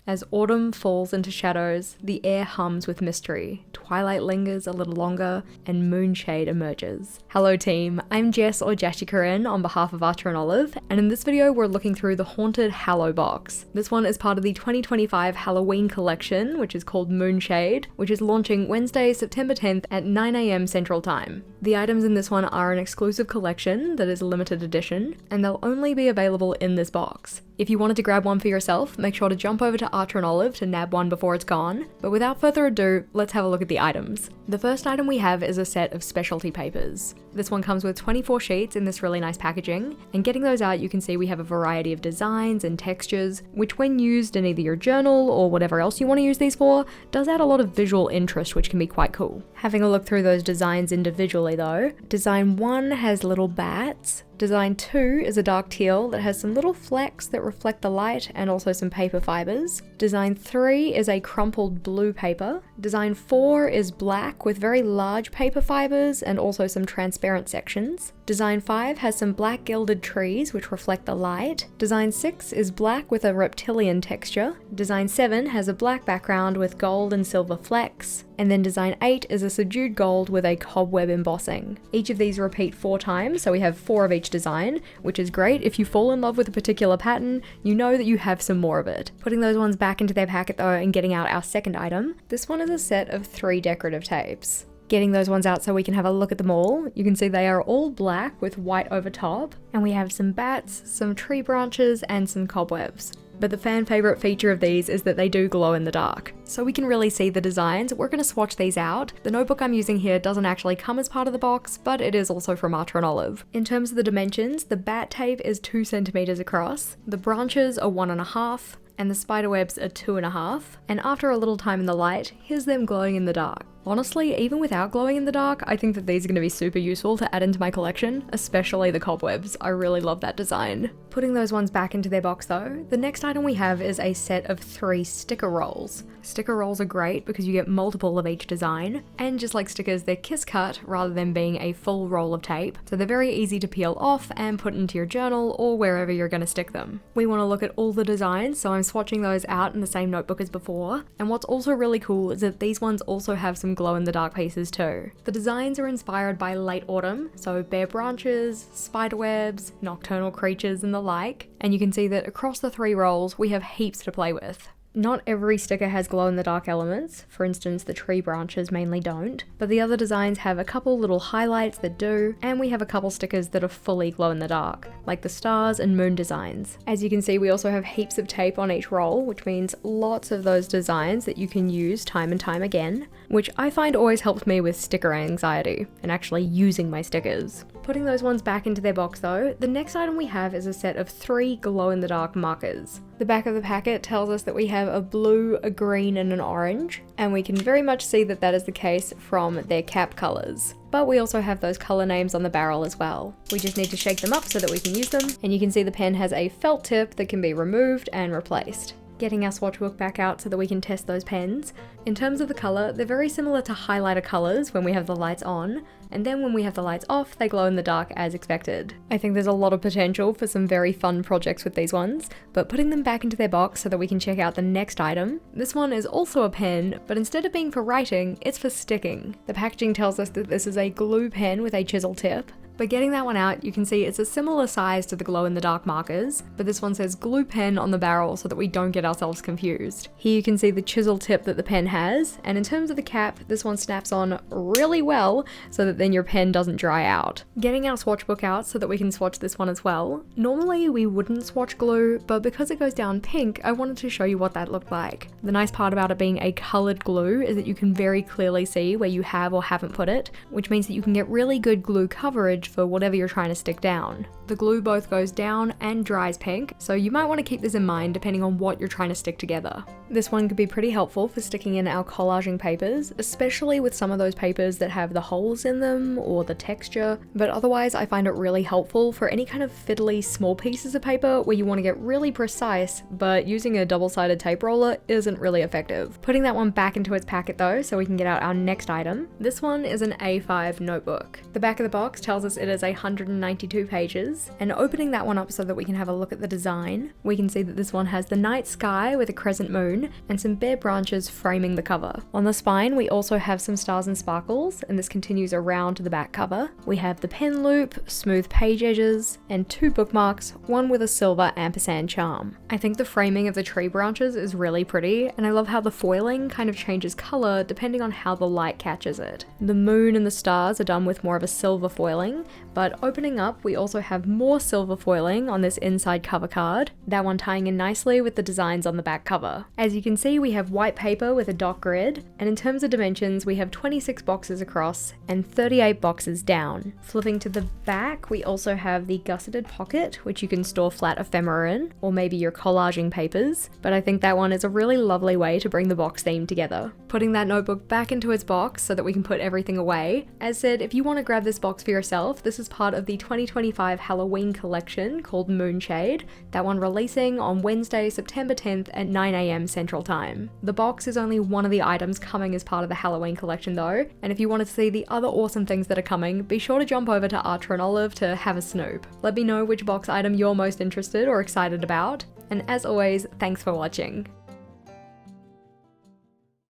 As autumn falls into shadows, the air hums with mystery, twilight lingers a little longer, and moonshade emerges. Hello team, I'm Jess or Jashikarin on behalf of Archer and Olive, and in this video we're looking through the Haunted Hallow box. This one is part of the 2025 Halloween collection, which is called Moonshade, which is launching Wednesday, September 10th at 9 AM Central Time. The items in this one are an exclusive collection that is a limited edition, and they'll only be available in this box. If you wanted to grab one for yourself, make sure to jump over to Archer and Olive to nab one before it's gone, but without further ado, let's have a look at the items. The first item we have is a set of specialty papers. This one comes with 24 sheets in this really nice packaging, and getting those out you can see we have a variety of designs and textures, which when used in either your journal or whatever else you want to use these for, does add a lot of visual interest, which can be quite cool. Having a look through those designs individually though, design 1 has little bats, design 2 is a dark teal that has some little flecks that reflect the light and also some paper fibers. Design 3 is a crumpled blue paper. Design 4 is black with very large paper fibers and also some transparent sections. Design 5 has some black gilded trees which reflect the light. Design 6 is black with a reptilian texture. Design 7 has a black background with gold and silver flecks. And then design 8 is a subdued gold with a cobweb embossing. Each of these repeat 4 times, so we have 4 of each design, which is great. If you fall in love with a particular pattern, you know that you have some more of it. Putting those ones back into their packet though and getting out our second item, this one is a set of 3 decorative tapes. Getting those ones out so we can have a look at them all, you can see they are all black with white over top, and we have some bats, some tree branches, and some cobwebs. But the fan favourite feature of these is that they do glow in the dark. So we can really see the designs. We're going to swatch these out. The notebook I'm using here doesn't actually come as part of the box, but it is also from Archer and Olive. In terms of the dimensions, the bat tape is 2 centimeters across, the branches are 1.5, and the spider webs are 2.5, and after a little time in the light, here's them glowing in the dark. Honestly, even without glowing in the dark, I think that these are going to be super useful to add into my collection, especially the cobwebs. I really love that design. Putting those ones back into their box though, the next item we have is a set of 3 sticker rolls. Sticker rolls are great because you get multiple of each design, and just like stickers, they're kiss cut rather than being a full roll of tape, so they're very easy to peel off and put into your journal or wherever you're going to stick them. We want to look at all the designs, so I'm swatching those out in the same notebook as before, and what's also really cool is that these ones also have some glow in the dark pieces too. The designs are inspired by late autumn, so bare branches, spider webs, nocturnal creatures and the like, and you can see that across the 3 rolls we have heaps to play with. Not every sticker has glow in the dark elements, for instance the tree branches mainly don't, but the other designs have a couple little highlights that do, and we have a couple stickers that are fully glow in the dark, like the stars and moon designs. As you can see, we also have heaps of tape on each roll, which means lots of those designs that you can use time and time again, which I find always helps me with sticker anxiety, and actually using my stickers. Putting those ones back into their box though, the next item we have is a set of 3 glow-in-the-dark markers. The back of the packet tells us that we have a blue, a green, and an orange, and we can very much see that that is the case from their cap colours. But we also have those colour names on the barrel as well. We just need to shake them up so that we can use them, and you can see the pen has a felt tip that can be removed and replaced. Getting our swatch book back out so that we can test those pens. In terms of the colour, they're very similar to highlighter colours when we have the lights on, and then when we have the lights off, they glow in the dark as expected. I think there's a lot of potential for some very fun projects with these ones, but putting them back into their box so that we can check out the next item. This one is also a pen, but instead of being for writing, it's for sticking. The packaging tells us that this is a glue pen with a chisel tip. But getting that one out, you can see it's a similar size to the glow-in-the-dark markers, but this one says glue pen on the barrel so that we don't get ourselves confused. Here you can see the chisel tip that the pen has, and in terms of the cap, this one snaps on really well so that then your pen doesn't dry out. Getting our swatch book out so that we can swatch this one as well. Normally we wouldn't swatch glue, but because it goes down pink, I wanted to show you what that looked like. The nice part about it being a coloured glue is that you can very clearly see where you have or haven't put it, which means that you can get really good glue coverage for whatever you're trying to stick down. The glue both goes down and dries pink, so you might want to keep this in mind depending on what you're trying to stick together. This one could be pretty helpful for sticking in our collaging papers, especially with some of those papers that have the holes in them or the texture, but otherwise I find it really helpful for any kind of fiddly small pieces of paper where you want to get really precise, but using a double-sided tape roller isn't really effective. Putting that one back into its packet though, so we can get out our next item. This one is an A5 notebook. The back of the box tells us it is 192 pages, pages. And opening that one up so that we can have a look at the design, we can see that this one has the night sky with a crescent moon and some bare branches framing the cover. On the spine, we also have some stars and sparkles, and this continues around to the back cover. We have the pen loop, smooth page edges, and 2 bookmarks, one with a silver ampersand charm. I think the framing of the tree branches is really pretty, and I love how the foiling kind of changes color depending on how the light catches it. The moon and the stars are done with more of a silver foiling, but opening up, we also have more silver foiling on this inside cover card, that one tying in nicely with the designs on the back cover. As you can see, we have white paper with a dot grid, and in terms of dimensions, we have 26 boxes across and 38 boxes down. Flipping to the back, we also have the gusseted pocket, which you can store flat ephemera in, or maybe your collaging papers, but I think that one is a really lovely way to bring the box theme together. Putting that notebook back into its box so that we can put everything away. As said, if you want to grab this box for yourself, this is part of the 2025 Halloween collection called Moonshade, that one releasing on Wednesday, September 10th at 9 AM Central Time. The box is only one of the items coming as part of the Halloween collection though, and if you want to see the other awesome things that are coming, be sure to jump over to Archer and Olive to have a snoop. Let me know which box item you're most interested or excited about, and as always, thanks for watching.